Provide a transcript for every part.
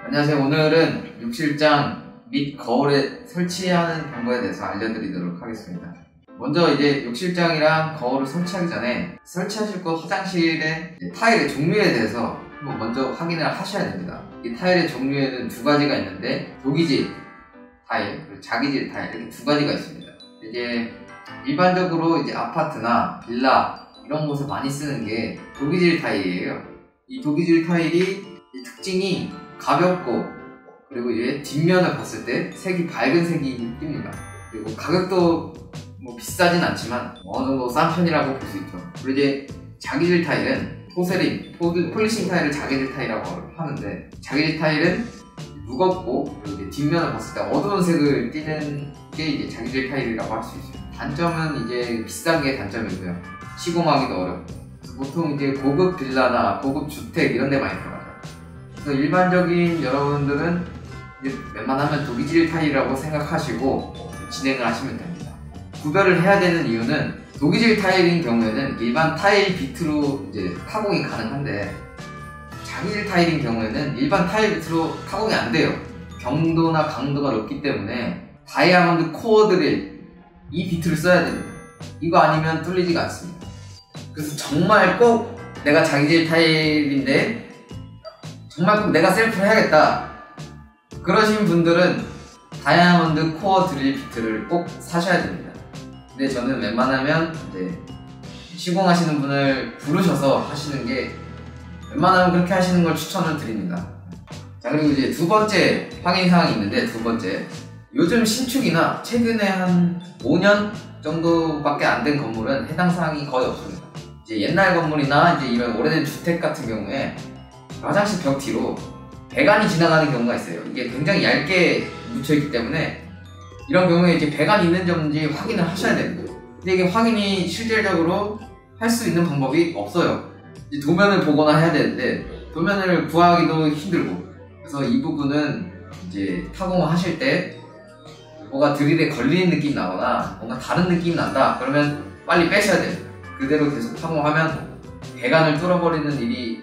안녕하세요. 오늘은 욕실장 및 거울에 설치하는 방법에 대해서 알려드리도록 하겠습니다. 먼저 이제 욕실장이랑 거울을 설치하기 전에 설치하실 곳 화장실의 타일의 종류에 대해서 한번 먼저 확인을 하셔야 됩니다. 이 타일의 종류에는 두 가지가 있는데 도기질 타일, 그리고 자기질 타일 이렇게 두 가지가 있습니다. 이제 일반적으로 이제 아파트나 빌라 이런 곳에 많이 쓰는 게 도기질 타일이에요. 이 도기질 타일이 특징이 가볍고 그리고 이제 뒷면을 봤을 때 색이 밝은 색이 띕니다. 그리고 가격도 뭐 비싸진 않지만 어느 정도 싼 편이라고 볼 수 있죠. 그리고 이제 자기질 타일은 폴리싱 타일을 자기질 타일이라고 하는데, 자기질 타일은 무겁고 그리고 이제 뒷면을 봤을 때 어두운 색을 띠는 게 이제 자기질 타일이라고 할 수 있어요. 단점은 이제 비싼 게 단점이고요. 시공하기도 어렵고. 그래서 보통 이제 고급 빌라나 고급 주택 이런 데 많이 들어가요. 그래서 일반적인 여러분들은 이제 웬만하면 도기질 타일이라고 생각하시고 진행을 하시면 됩니다. 구별을 해야 되는 이유는 도기질 타일인 경우에는 일반 타일 비트로 이제 타공이 가능한데, 자기질 타일인 경우에는 일반 타일 비트로 타공이 안 돼요. 경도나 강도가 높기 때문에 다이아몬드 코어 드릴 이 비트를 써야 됩니다. 이거 아니면 뚫리지가 않습니다. 그래서 정말 꼭 내가 자기질 타일인데 정말 꼭 내가 셀프를 해야겠다 그러신 분들은 다이아몬드 코어 드릴 비트를 꼭 사셔야 됩니다. 근데 저는 웬만하면 이제 시공하시는 분을 부르셔서 하시는 게 웬만하면 그렇게 하시는 걸 추천을 드립니다. 자, 그리고 이제 두 번째 확인 사항이 있는데, 두 번째, 요즘 신축이나 최근에 한 5년 정도밖에 안 된 건물은 해당 사항이 거의 없습니다. 이제 옛날 건물이나 이제 이런 오래된 주택 같은 경우에 화장실 벽 뒤로 배관이 지나가는 경우가 있어요. 이게 굉장히 얇게 묻혀있기 때문에 이런 경우에 이제 배관이 있는지 없는지 확인을 하셔야 됩니다. 근데 이게 확인이 실질적으로 할 수 있는 방법이 없어요. 이제 도면을 보거나 해야 되는데 도면을 구하기도 힘들고, 그래서 이 부분은 이제 타공을 하실 때 뭐가 드릴에 걸리는 느낌이 나거나 뭔가 다른 느낌이 난다 그러면 빨리 빼셔야 돼요. 그대로 계속 타공하면 배관을 뚫어버리는 일이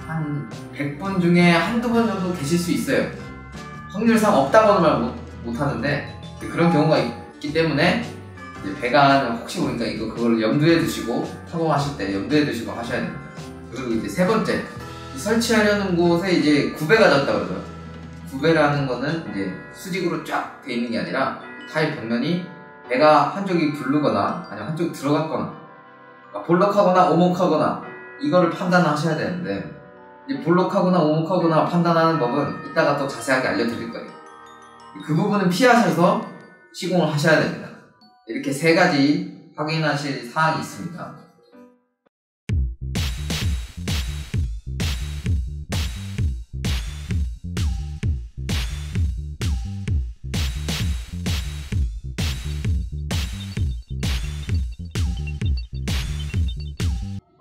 한 100분 중에 한두 번 정도 계실 수 있어요. 확률상 없다고는 말 못하는데 그런 경우가 있기 때문에 이제 배관을 혹시 모르니까 그걸 염두에 두시고 타공하실 때 염두에 두시고 하셔야 됩니다. 그리고 이제 세 번째, 설치하려는 곳에 이제 구배가 졌다 그러죠. 구배라는 거는 이제 수직으로 쫙 돼 있는 게 아니라 타일 벽면이 배가 한쪽이 부르거나 아니면 한쪽이 들어갔거나 볼록하거나 오목하거나 이거를 판단하셔야 되는데, 이제 볼록하거나 오목하거나 판단하는 법은 이따가 또 자세하게 알려드릴 거예요. 그 부분은 피하셔서 시공을 하셔야 됩니다. 이렇게 세 가지 확인하실 사항이 있습니다.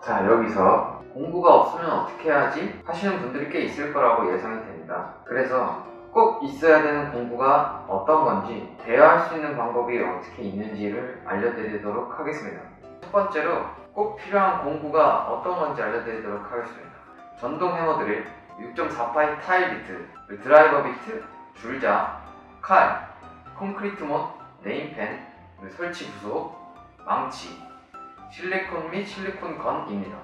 자, 여기서 공구가 없으면 어떻게 해야지 하시는 분들이 꽤 있을 거라고 예상이 됩니다. 그래서 꼭 있어야 되는 공구가 어떤 건지, 대여할 수 있는 방법이 어떻게 있는지를 알려드리도록 하겠습니다. 첫 번째로 꼭 필요한 공구가 어떤 건지 알려드리도록 하겠습니다. 전동 해머드릴, 6.48 타일 비트, 드라이버 비트, 줄자, 칼, 콘크리트 못, 네임펜, 설치 부속, 망치, 실리콘 및 실리콘 건입니다.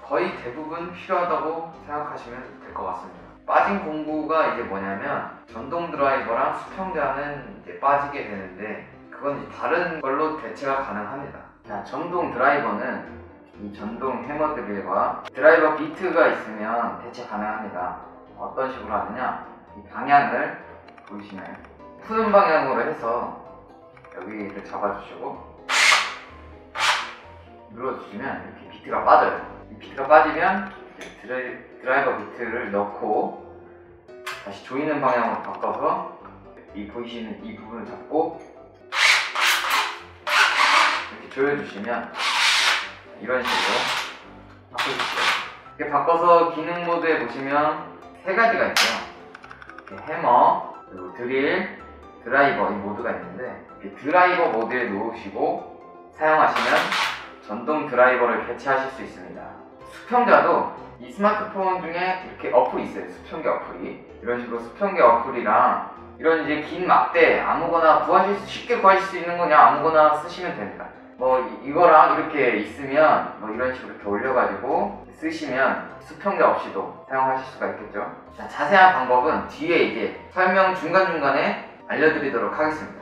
거의 대부분 필요하다고 생각하시면 될 것 같습니다. 빠진 공구가 이제 뭐냐면 전동 드라이버랑 수평자는 이제 빠지게 되는데, 그건 이제 다른 걸로 대체가 가능합니다. 자, 전동 드라이버는 이 전동 해머드릴과 드라이버 비트가 있으면 대체 가능합니다. 어떤 식으로 하느냐, 이 방향을 보이시나요? 푸는 방향으로 해서 여기를 잡아주시고 눌러주시면 이렇게 비트가 빠져요. 이 비트가 빠지면 드라이버 비트를 넣고 다시 조이는 방향으로 바꿔서 이 보이시는 이 부분을 잡고 이렇게 조여주시면 이런 식으로 바꿔주세요. 이렇게 바꿔서 기능 모드에 보시면 세 가지가 있어요. 해머, 그리고 드릴, 드라이버 이 모드가 있는데, 드라이버 모드에 놓으시고 사용하시면 전동 드라이버를 개체하실 수 있습니다. 수평자도 이 스마트폰 중에 이렇게 어플이 있어요. 수평계 어플이. 이런 식으로 수평계 어플이랑 이런 이제 긴 막대 아무거나 쉽게 구하실 수 있는 거냐 아무거나 쓰시면 됩니다. 뭐 이거랑 이렇게 있으면 뭐 이런 식으로 이렇게 올려가지고 쓰시면 수평계 없이도 사용하실 수가 있겠죠. 자, 자세한 방법은 뒤에 이제 설명 중간중간에 알려드리도록 하겠습니다.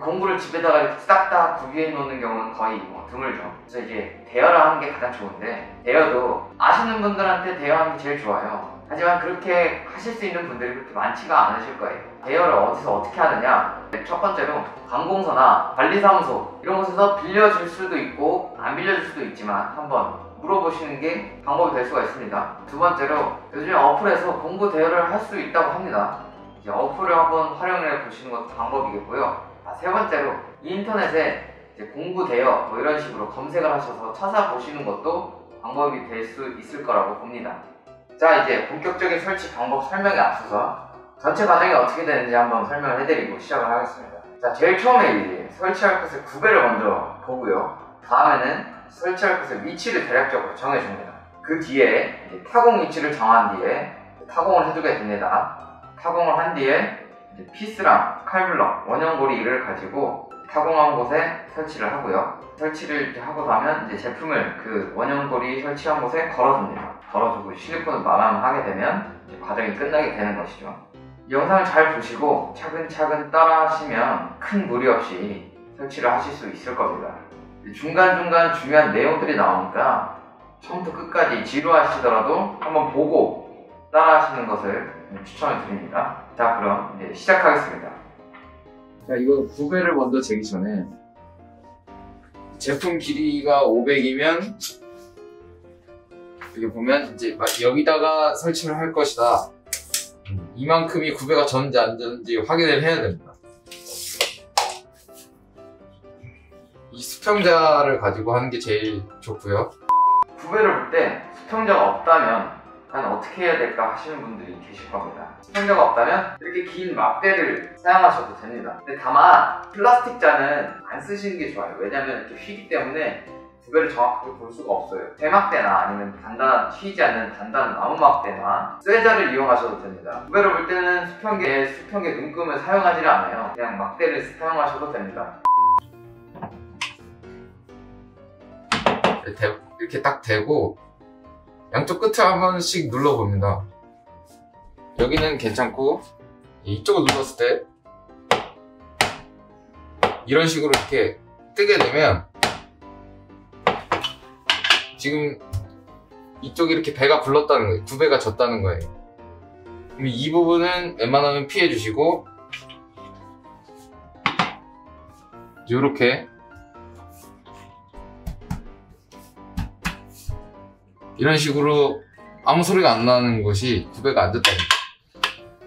공구를 집에다가 이렇게 딱딱 구비해 놓는 경우는 거의 뭐 드물죠. 그래서 이제 대여를 하는 게 가장 좋은데, 대여도 아시는 분들한테 대여하는 게 제일 좋아요. 하지만 그렇게 하실 수 있는 분들이 그렇게 많지가 않으실 거예요. 대여를 어디서 어떻게 하느냐, 첫 번째로 관공서나 관리사무소 이런 곳에서 빌려줄 수도 있고 안 빌려줄 수도 있지만 한번 물어보시는 게 방법이 될 수가 있습니다. 두 번째로 요즘에 어플에서 공구 대여를 할 수 있다고 합니다. 이제 어플을 한번 활용해 보시는 것도 방법이겠고요. 세 번째로 인터넷에 이제 공구 대여 뭐 이런 식으로 검색을 하셔서 찾아보시는 것도 방법이 될 수 있을 거라고 봅니다. 자, 이제 본격적인 설치 방법 설명에 앞서서 전체 과정이 어떻게 되는지 한번 설명을 해드리고 시작을 하겠습니다. 자, 제일 처음에 이제 설치할 곳의 구배를 먼저 보고요. 다음에는 설치할 곳의 위치를 대략적으로 정해줍니다. 그 뒤에 이제 타공 위치를 정한 뒤에 타공을 해주게 됩니다. 타공을 한 뒤에 이제 피스랑 칼블럭, 원형고리를 가지고 타공한 곳에 설치를 하고요. 설치를 이렇게 하고 나면 이제 제품을 그 원형고리 설치한 곳에 걸어줍니다. 걸어주고 실리콘을 마감하게 되면 이제 과정이 끝나게 되는 것이죠. 이 영상을 잘 보시고 차근차근 따라 하시면 큰 무리 없이 설치를 하실 수 있을 겁니다. 중간중간 중요한 내용들이 나오니까 처음부터 끝까지 지루하시더라도 한번 보고 따라 하시는 것을 추천을 드립니다. 자, 그럼 이제 시작하겠습니다. 자, 이거 구배를 먼저 재기 전에 제품 길이가 500이면 여기 보면 이제 여기다가 설치를 할 것이다. 이만큼이 구배가 졌는지 안 졌는지 확인을 해야 됩니다. 이 수평자를 가지고 하는 게 제일 좋고요. 구배를 볼 때 수평자가 없다면 난 어떻게 해야 될까 하시는 분들이 계실 겁니다. 수평자가 없다면 이렇게 긴 막대를 사용하셔도 됩니다. 근데 다만 플라스틱 자는 안 쓰시는 게 좋아요. 왜냐면 이렇게 휘기 때문에 구배를 정확하게 볼 수가 없어요. 대막대나 아니면 휘지 않는 단단한 나무 막대나 쇠자를 이용하셔도 됩니다. 구배를 볼 때는 수평계 눈금을 사용하지 않아요. 그냥 막대를 사용하셔도 됩니다. 이렇게 딱 대고 양쪽 끝을 한 번씩 눌러봅니다. 여기는 괜찮고 이쪽을 눌렀을 때 이런 식으로 이렇게 뜨게 되면 지금 이쪽이 이렇게 배가 굴렀다는 거예요. 구배가 졌다는 거예요. 그럼 이 부분은 웬만하면 피해 주시고 이렇게 이런 식으로 아무 소리가 안 나는 것이 구배가 안 됐다는 거예요.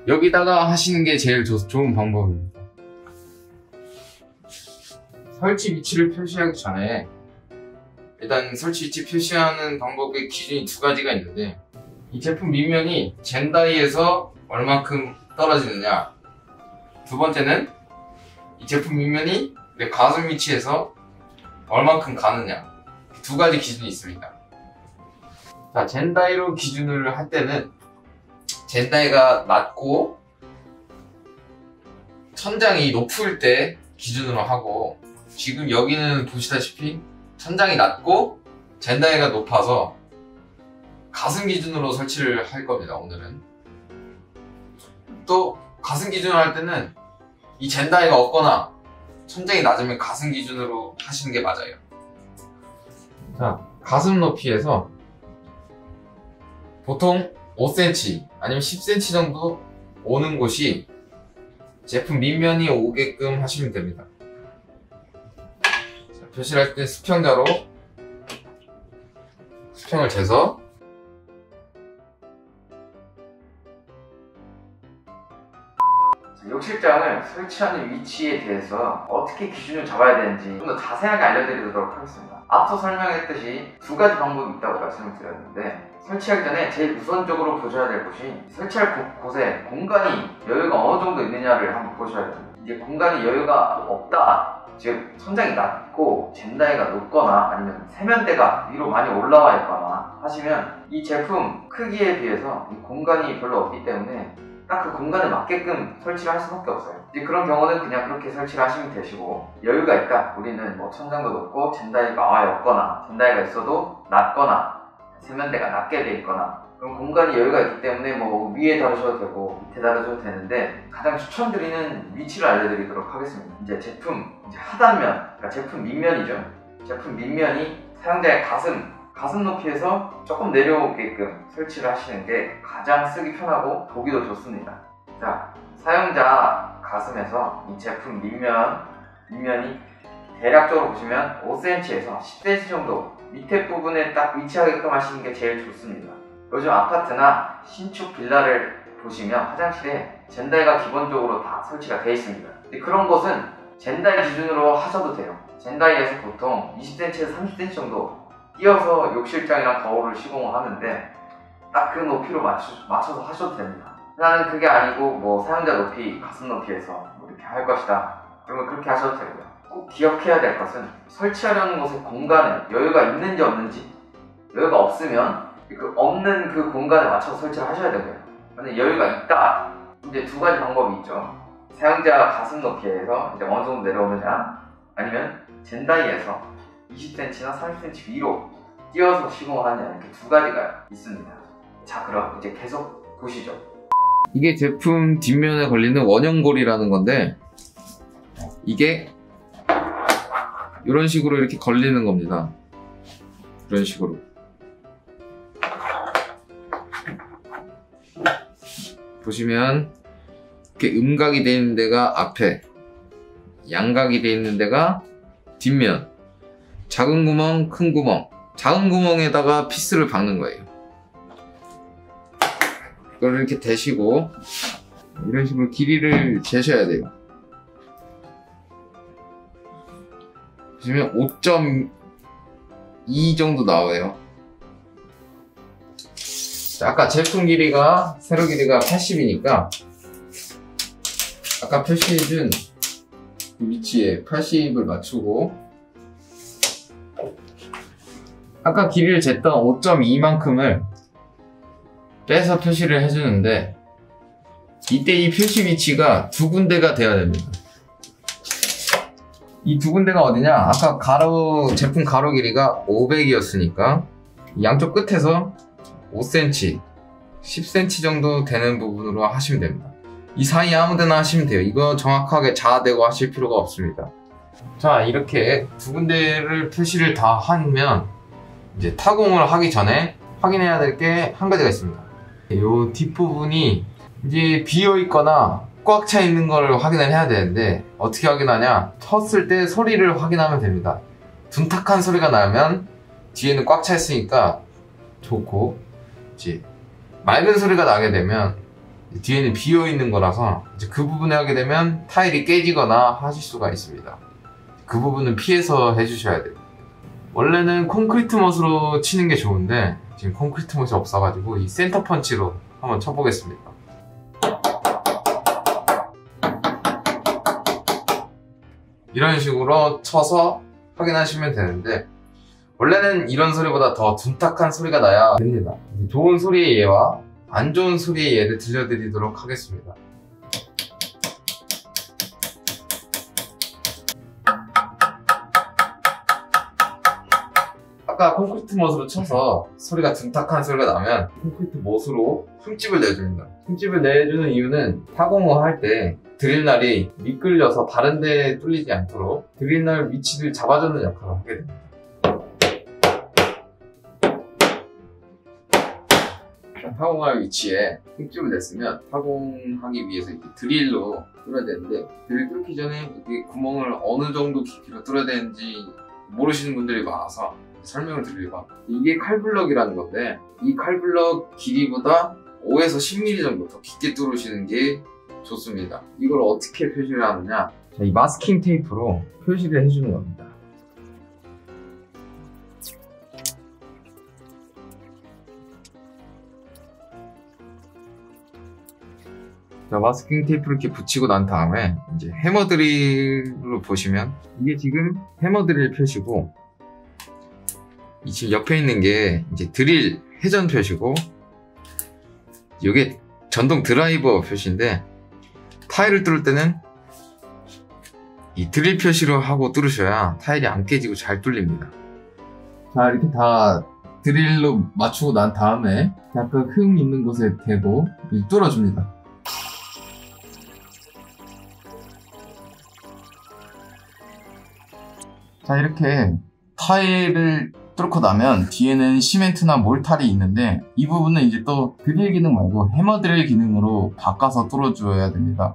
여기다가 하시는 게 제일 좋은 방법입니다. 설치 위치를 표시하기 전에 일단 설치 위치 표시하는 방법의 기준이 두 가지가 있는데, 이 제품 밑면이 젠다이에서 얼만큼 떨어지느냐, 두 번째는 이 제품 밑면이 내 가슴 위치에서 얼만큼 가느냐, 두 가지 기준이 있습니다. 자, 젠다이로 기준을 할 때는 젠다이가 낮고 천장이 높을 때 기준으로 하고, 지금 여기는 보시다시피 천장이 낮고 젠다이가 높아서 가슴 기준으로 설치를 할 겁니다. 오늘은 또 가슴 기준으로 할 때는 이 젠다이가 없거나 천장이 낮으면 가슴 기준으로 하시는 게 맞아요. 자, 가슴 높이에서 보통 5cm 아니면 10cm 정도 오는 곳이 제품 밑면이 오게끔 하시면 됩니다. 자, 표시를 할 때 수평자로 수평을 재서 욕실장을 설치하는 위치에 대해서 어떻게 기준을 잡아야 되는지 좀 더 자세하게 알려드리도록 하겠습니다. 앞서 설명했듯이 두 가지 방법이 있다고 말씀을 드렸는데, 설치하기 전에 제일 우선적으로 보셔야 될 것이 설치할 곳에 공간이 여유가 어느 정도 있느냐를 한번 보셔야 됩니다. 이제 공간이 여유가 없다, 즉 천장이 낮고 젠다이가 높거나 아니면 세면대가 위로 많이 올라와 있거나 하시면 이 제품 크기에 비해서 이 공간이 별로 없기 때문에 딱 그 공간에 맞게끔 설치를 할 수밖에 없어요. 이제 그런 경우는 그냥 그렇게 설치를 하시면 되시고, 여유가 있다, 우리는 뭐 천장도 높고 젠다이가 아예 없거나 젠다이가 있어도 낮거나 세면대가 낮게 돼 있거나 그럼 공간이 여유가 있기 때문에 뭐 위에 다루셔도 되고 밑에 다루셔도 되는데, 가장 추천드리는 위치를 알려드리도록 하겠습니다. 이제 제품 하단면, 그러니까 제품 밑면이죠. 제품 밑면이 사용자의 가슴 높이에서 조금 내려오게끔 설치를 하시는 게 가장 쓰기 편하고 보기도 좋습니다. 자, 사용자 가슴에서 이 제품 밑면이 대략적으로 보시면 5cm에서 10cm 정도 밑에 부분에 딱 위치하게끔 하시는 게 제일 좋습니다. 요즘 아파트나 신축 빌라를 보시면 화장실에 젠다이가 기본적으로 다 설치가 되어 있습니다. 그런 곳은 젠다이 기준으로 하셔도 돼요. 젠다이에서 보통 20cm에서 30cm 정도 띄어서 욕실장이랑 거울을 시공을 하는데 딱 그 높이로 맞춰서 하셔도 됩니다. 나는 그게 아니고 뭐 사용자 높이, 가슴 높이에서 뭐 이렇게 할 것이다, 그러면 그렇게 하셔도 되고요. 꼭 기억해야 될 것은 설치하려는 곳의 공간에 여유가 있는지 없는지, 여유가 없으면 없는 그 공간에 맞춰서 설치를 하셔야 되고요. 만약 여유가 있다, 이제 두 가지 방법이 있죠. 사용자 가슴 높이에서 이제 어느 정도 내려오느냐, 아니면 젠다이에서 20cm나 30cm 위로 띄어서 시공을 하느냐, 이렇게 두 가지가 있습니다. 자, 그럼 이제 계속 보시죠. 이게 제품 뒷면에 걸리는 원형골이라는 건데, 이게 이런 식으로 이렇게 걸리는 겁니다. 이런 식으로. 보시면 이렇게 음각이 되어 있는 데가 앞에, 양각이 되어 있는 데가 뒷면. 작은 구멍, 큰 구멍. 작은 구멍에다가 피스를 박는 거예요. 이걸 이렇게 대시고 이런 식으로 길이를 재셔야 돼요. 보시면 5.2 정도 나와요. 자, 아까 제품 길이가, 세로 길이가 80이니까 아까 표시해준 위치에 80을 맞추고, 아까 길이를 쟀던 5.2만큼을 빼서 표시를 해주는데, 이때 이 표시 위치가 두 군데가 돼야 됩니다. 이 두 군데가 어디냐? 아까 제품 가로 길이가 500이었으니까 양쪽 끝에서 5cm, 10cm 정도 되는 부분으로 하시면 됩니다. 이 사이 아무데나 하시면 돼요. 이거 정확하게 자아대고 하실 필요가 없습니다. 자, 이렇게 두 군데를 표시를 다 하면 이제 타공을 하기 전에 확인해야 될 게 한 가지가 있습니다. 이 뒷부분이 이제 비어 있거나 꽉 차 있는 걸 확인을 해야 되는데, 어떻게 확인하냐? 쳤을 때 소리를 확인하면 됩니다. 둔탁한 소리가 나면 뒤에는 꽉 차 있으니까 좋고, 이제 맑은 소리가 나게 되면 뒤에는 비어 있는 거라서 이제 그 부분에 하게 되면 타일이 깨지거나 하실 수가 있습니다. 그 부분은 피해서 해주셔야 돼요. 원래는 콘크리트 못으로 치는 게 좋은데 지금 콘크리트 못이 없어가지고 이 센터 펀치로 한번 쳐보겠습니다. 이런 식으로 쳐서 확인하시면 되는데, 원래는 이런 소리보다 더 둔탁한 소리가 나야 됩니다. 좋은 소리의 예와 안 좋은 소리의 예를 들려드리도록 하겠습니다. 아까 콘크리트 못으로 쳐서 소리가 둔탁한 소리가 나면 콘크리트 못으로 흠집을 내줍니다. 흠집을 내주는 이유는 타공을 할 때 드릴날이 미끌려서 다른 데에 뚫리지 않도록 드릴날 위치를 잡아주는 역할을 하게 됩니다. 타공할 위치에 흠집을 냈으면 타공하기 위해서 이렇게 드릴로 뚫어야 되는데, 드릴 뚫기 전에 이게 구멍을 어느 정도 깊이로 뚫어야 되는지 모르시는 분들이 많아서 설명을 드리려고. 이게 칼블럭이라는 건데, 이 칼블럭 길이보다 5에서 10mm 정도 더 깊게 뚫으시는 게 좋습니다. 이걸 어떻게 표시를 하느냐? 자, 이 마스킹 테이프로 표시를 해주는 겁니다. 자, 마스킹 테이프를 이렇게 붙이고 난 다음에 이제 해머 드릴로 보시면 이게 지금 해머 드릴 표시고, 이 지금 옆에 있는 게 이제 드릴 회전 표시고, 이게 전동 드라이버 표시인데, 타일을 뚫을 때는 이 드릴 표시로 하고 뚫으셔야 타일이 안 깨지고 잘 뚫립니다. 자, 이렇게 다 드릴로 맞추고 난 다음에 약간 흠 있는 곳에 대고 뚫어줍니다. 자, 이렇게 타일을 뚫고 나면 뒤에는 시멘트나 몰탈이 있는데, 이 부분은 이제 또 드릴 기능 말고 해머 드릴 기능으로 바꿔서 뚫어줘야 됩니다.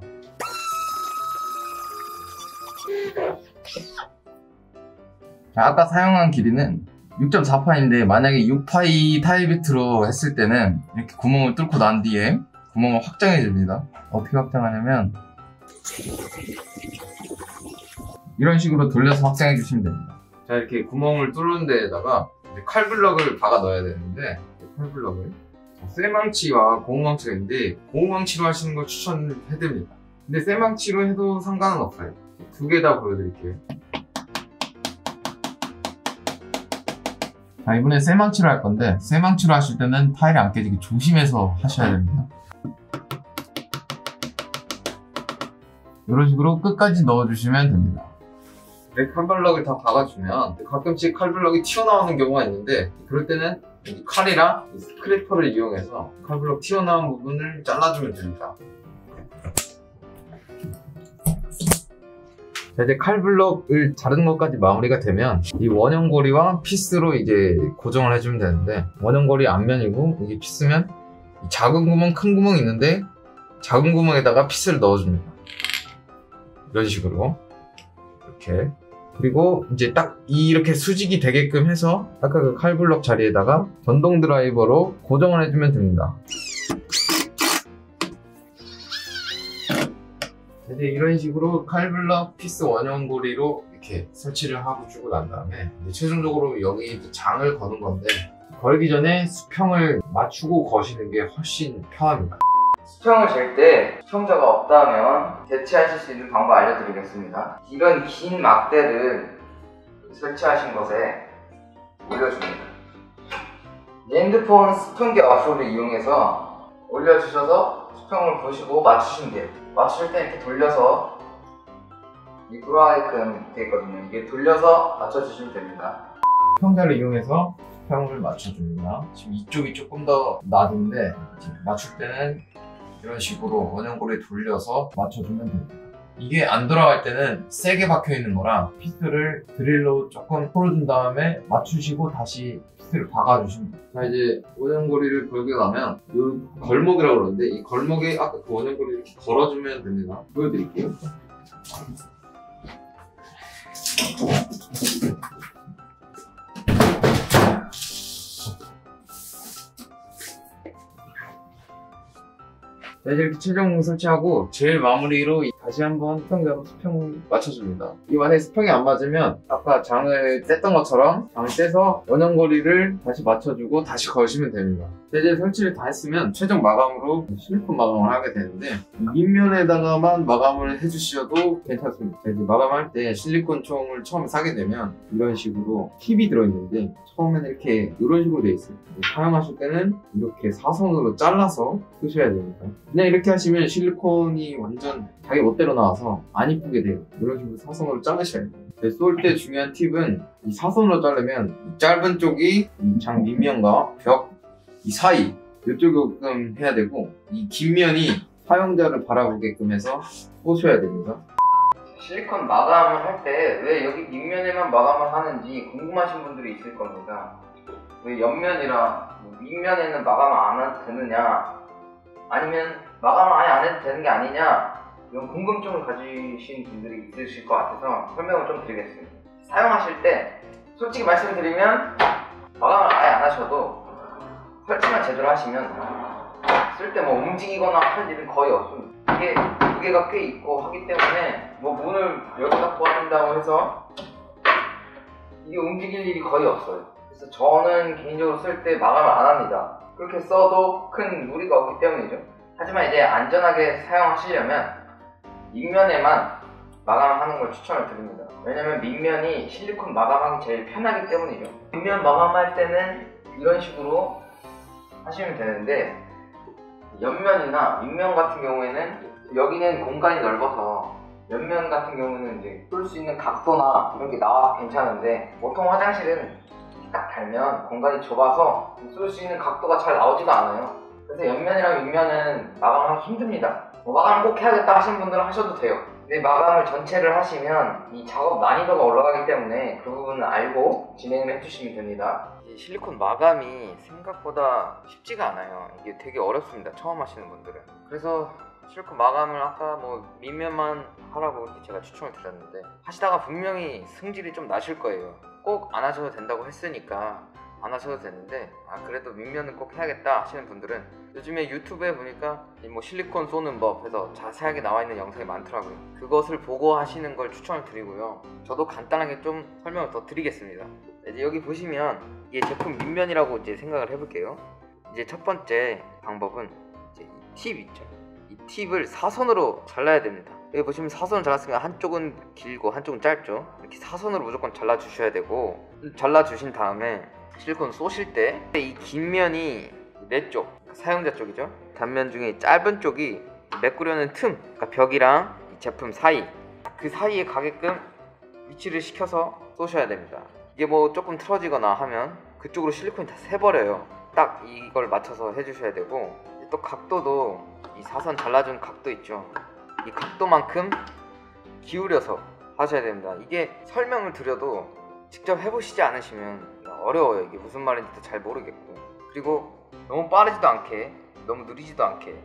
자, 아까 사용한 길이는 6.4파인데 만약에 6파이 타일 비트로 했을 때는 이렇게 구멍을 뚫고 난 뒤에 구멍을 확장해 줍니다. 어떻게 확장하냐면 이런 식으로 돌려서 확장해 주시면 됩니다. 자, 이렇게 구멍을 뚫는 데에다가 이제 칼블럭을 박아 넣어야 되는데, 칼블럭을 쇠망치와 고무망치가 있는데 고무망치로 하시는 걸 추천해드립니다. 근데 쇠망치로 해도 상관은 없어요. 두 개 다 보여드릴게요. 자, 이번에 쇠망치로 할 건데, 쇠망치로 하실 때는 타일이 안 깨지게 조심해서 하셔야 됩니다. 이런 식으로 끝까지 넣어주시면 됩니다. 네, 칼블럭을 다 박아주면 가끔씩 칼블럭이 튀어나오는 경우가 있는데, 그럴 때는 이 칼이랑 이 스크래퍼를 이용해서 칼블럭 튀어나온 부분을 잘라주면 됩니다. 자, 이제 칼블럭을 자르는 것까지 마무리가 되면 이 원형고리와 피스로 이제 고정을 해주면 되는데, 원형고리 앞면이고 이게 피스면 작은 구멍, 큰 구멍이 있는데 작은 구멍에다가 피스를 넣어줍니다. 이런 식으로 이렇게. 그리고 이제 딱 이렇게 수직이 되게끔 해서 아까 그 칼블럭 자리에다가 전동 드라이버로 고정을 해주면 됩니다. 이제 이런 식으로 칼블럭 피스 원형고리로 이렇게 설치를 하고 주고 난 다음에 이제 최종적으로 여기 장을 거는 건데, 걸기 전에 수평을 맞추고 거시는 게 훨씬 편합니다. 수평을 잴 때 수평자가 없다면 대체하실 수 있는 방법 알려드리겠습니다. 이런 긴 막대를 설치하신 것에 올려줍니다. 핸드폰 수평기 어플을 이용해서 올려주셔서 수평을 보시고 맞추시면 돼요. 맞추실 때 이렇게 돌려서 이 돌아가게끔 되어 있거든요. 이게 돌려서 맞춰주시면 됩니다. 수평자를 이용해서 수평을 맞춰줍니다. 지금 이쪽이 조금 더 낮은데 맞출 때는 이런 식으로 원형고리 돌려서 맞춰주면 됩니다. 이게 안 돌아갈 때는 세게 박혀있는 거라 피스를 드릴로 조금 풀어준 다음에 맞추시고 다시 피스를 박아주시면 돼요. 자, 이제 원형고리를 걸고 나면 이 걸목이라고 그러는데, 이 걸목에 아까 그 원형고리를 이렇게 걸어주면 됩니다. 보여드릴게요. 자, 이제 이렇게 최종 설치하고 제일 마무리로 다시 한번 수평자로 수평을 맞춰줍니다. 이 만약에 수평이 안 맞으면 아까 장을 뗐던 것처럼 장을 떼서 원형고리를 다시 맞춰주고 다시 거시면 됩니다. 자, 이제 설치를 다 했으면 최종 마감으로 실리콘 마감을 하게 되는데, 밑면에다가만 마감을 해주셔도 괜찮습니다. 자, 이제 마감할 때 실리콘 총을 처음에 사게 되면 이런 식으로 팁이 들어있는데, 처음에는 이렇게 이런 식으로 되어 있어요. 사용하실 때는 이렇게 사선으로 잘라서 쓰셔야 됩니다. 그냥 이렇게 하시면 실리콘이 완전 자기 멋대로 나와서 안 이쁘게 돼요. 이런 식으로 사선으로 자르셔야 돼요. 쏠 때 중요한 팁은 이 사선으로 자르면 이 짧은 쪽이 이 장 밑면과 벽 이 사이 이쪽에끔 해야 되고, 이 긴 면이 사용자를 바라보게끔 해서 쏘셔야 됩니다. 실리콘 마감을 할 때 왜 여기 밑면에만 마감을 하는지 궁금하신 분들이 있을 겁니다. 왜 옆면이랑 윗면에는 마감을 안 해도 되느냐, 아니면 마감을 아예 안 해도 되는 게 아니냐, 이런 궁금증을 가지신 분들이 있으실 것 같아서 설명을 좀 드리겠습니다. 사용하실 때 솔직히 말씀드리면 마감을 아예 안 하셔도 설치만 제대로 하시면 쓸 때 뭐 움직이거나 할 일은 거의 없습니다. 이게 무게가 꽤 있고 하기 때문에 뭐 문을 열고 닫고 한다고 해서 이게 움직일 일이 거의 없어요. 그래서 저는 개인적으로 쓸 때 마감을 안 합니다. 그렇게 써도 큰 무리가 없기 때문이죠. 하지만 이제 안전하게 사용하시려면 밑면에만 마감하는 걸 추천을 드립니다. 왜냐면 밑면이 실리콘 마감하기 제일 편하기 때문이죠. 밑면 마감할 때는 이런 식으로 하시면 되는데, 옆면이나 윗면 같은 경우에는 여기는 공간이 넓어서 옆면 같은 경우는 이제 쏠 수 있는 각도나 이런 게 나와서 괜찮은데, 보통 화장실은 딱 달면 공간이 좁아서 쏠 수 있는 각도가 잘 나오지가 않아요. 그래서 옆면이랑 윗면은 마감하기 힘듭니다. 마감 꼭 해야겠다 하시는 분들은 하셔도 돼요. 근데 마감을 전체를 하시면 이 작업 난이도가 올라가기 때문에 그 부분을 알고 진행을 해주시면 됩니다. 이 실리콘 마감이 생각보다 쉽지가 않아요. 이게 되게 어렵습니다, 처음 하시는 분들은. 그래서 실리콘 마감을 아까 뭐 밑면만 하라고 이렇게 제가 추천을 드렸는데, 하시다가 분명히 승질이 좀 나실 거예요. 꼭 안 하셔도 된다고 했으니까 안 하셔도 되는데, 그래도 밑면은 꼭 해야겠다 하시는 분들은 요즘에 유튜브에 보니까 뭐 실리콘 쏘는 법 해서 자세하게 나와 있는 영상이 많더라고요. 그것을 보고 하시는 걸 추천을 드리고요. 저도 간단하게 좀 설명을 더 드리겠습니다. 이제 여기 보시면 이게 제품 밑면이라고 이제 생각을 해볼게요. 이제 첫 번째 방법은 이제 이 팁 있죠. 이 팁을 사선으로 잘라야 됩니다. 여기 보시면 사선을 잘랐으니까 한쪽은 길고 한쪽은 짧죠. 이렇게 사선으로 무조건 잘라주셔야 되고, 잘라주신 다음에 실리콘 쏘실 때 이 긴 면이 내 쪽, 사용자 쪽이죠. 단면 중에 짧은 쪽이 메꾸려는 틈, 그러니까 벽이랑 이 제품 사이, 그 사이에 가게끔 위치를 시켜서 쏘셔야 됩니다. 이게 뭐 조금 틀어지거나 하면 그쪽으로 실리콘이 다 새버려요. 딱 이걸 맞춰서 해주셔야 되고, 또 각도도 이 사선 잘라준 각도 있죠. 이 각도만큼 기울여서 하셔야 됩니다. 이게 설명을 드려도 직접 해보시지 않으시면 어려워요. 이게 무슨 말인지도 잘 모르겠고, 그리고 너무 빠르지도 않게 너무 느리지도 않게,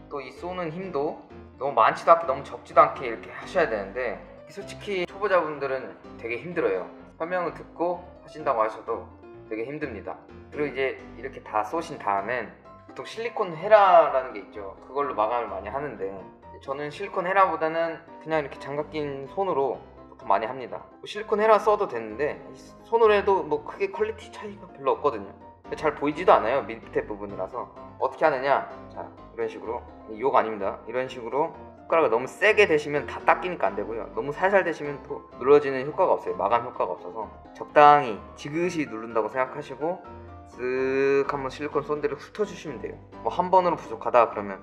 또 이 쏘는 힘도 너무 많지도 않게 너무 적지도 않게 이렇게 하셔야 되는데, 솔직히 초보자분들은 되게 힘들어요. 설명을 듣고 하신다고 하셔도 되게 힘듭니다. 그리고 이제 이렇게 다 쏘신 다음엔 보통 실리콘 헤라라는 게 있죠. 그걸로 마감을 많이 하는데, 저는 실리콘 헤라보다는 그냥 이렇게 장갑 낀 손으로 보통 많이 합니다. 실리콘 헤라 써도 되는데 손으로 해도 뭐 크게 퀄리티 차이가 별로 없거든요. 잘 보이지도 않아요, 밑에 부분이라서. 어떻게 하느냐, 자, 이런 식으로, 욕 아닙니다. 이런 식으로 손가락을 너무 세게 대시면 다 닦이니까 안 되고요. 너무 살살 대시면 또 눌러지는 효과가 없어요. 마감 효과가 없어서 적당히 지그시 누른다고 생각하시고 쓱 한번 실리콘 쏜 데를 훑어주시면 돼요. 뭐 한 번으로 부족하다 그러면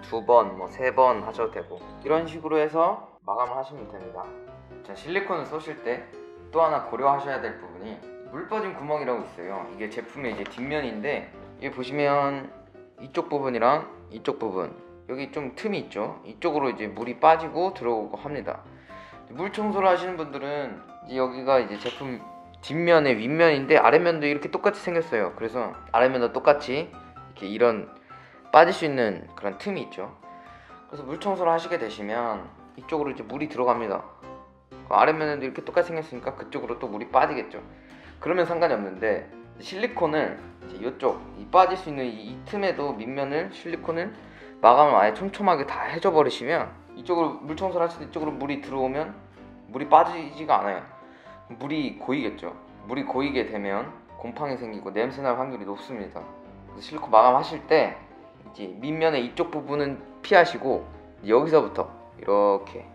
두 번, 뭐 세 번 하셔도 되고, 이런 식으로 해서 마감을 하시면 됩니다. 자, 실리콘을 쏘실 때 또 하나 고려하셔야 될 부분이 물 빠진 구멍이라고 있어요. 이게 제품의 이제 뒷면인데, 여기 보시면 이쪽 부분이랑 이쪽 부분, 여기 좀 틈이 있죠. 이쪽으로 이제 물이 빠지고 들어오고 합니다. 물 청소를 하시는 분들은 이제 여기가 이제 제품 뒷면의 윗면인데 아랫면도 이렇게 똑같이 생겼어요. 그래서 아랫면도 똑같이 이렇게 이런 빠질 수 있는 그런 틈이 있죠. 그래서 물 청소를 하시게 되시면 이쪽으로 이제 물이 들어갑니다. 아랫면에도 이렇게 똑같이 생겼으니까 그쪽으로 또 물이 빠지겠죠. 그러면 상관이 없는데, 실리콘을 이제 이쪽 이 빠질 수 있는 이 틈에도 밑면을 실리콘을 마감을 아예 촘촘하게 다 해줘 버리시면, 이쪽으로 물 청소를 하실 때 이쪽으로 물이 들어오면 물이 빠지지가 않아요. 물이 고이겠죠. 물이 고이게 되면 곰팡이 생기고 냄새 날 확률이 높습니다. 그래서 실리콘 마감하실 때 이제 밑면의 이쪽 부분은 피하시고 여기서부터 이렇게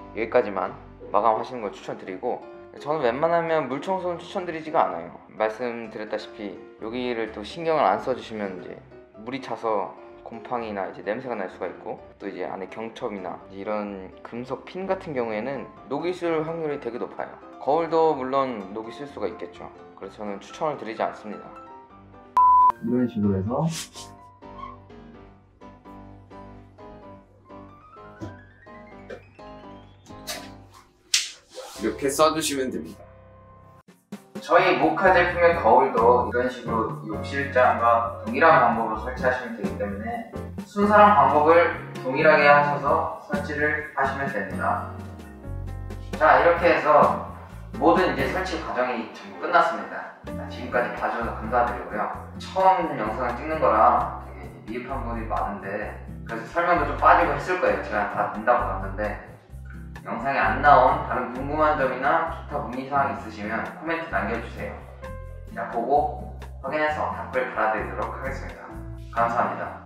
여기까지만 마감하시는 걸 추천드리고, 저는 웬만하면 물 청소는 추천드리지가 않아요. 말씀드렸다시피 여기를 또 신경을 안 써주시면 이제 물이 차서 곰팡이나 이제 냄새가 날 수가 있고, 또 이제 안에 경첩이나 이제 이런 금속 핀 같은 경우에는 녹이 쓸 확률이 되게 높아요. 거울도 물론 녹이 쓸 수가 있겠죠. 그래서 저는 추천을 드리지 않습니다. 이런 식으로 해서 이렇게 써주시면 됩니다. 저희 모카 제품의 거울도 이런 식으로 욕실장과 동일한 방법으로 설치하시면 되기 때문에 순서랑 방법을 동일하게 하셔서 설치를 하시면 됩니다. 자, 이렇게 해서 모든 이제 설치 과정이 전부 끝났습니다. 지금까지 봐주셔서 감사드리고요. 처음 영상을 찍는 거라 되게 미흡한 부분이 많은데, 그래서 설명도 좀 빠지고 했을 거예요. 제가 다 된다고 봤는데, 영상에 안 나온 다른 궁금한 점이나 기타 문의사항 있으시면 코멘트 남겨주세요. 제가 보고 확인해서 답글 달아드리도록 하겠습니다. 감사합니다.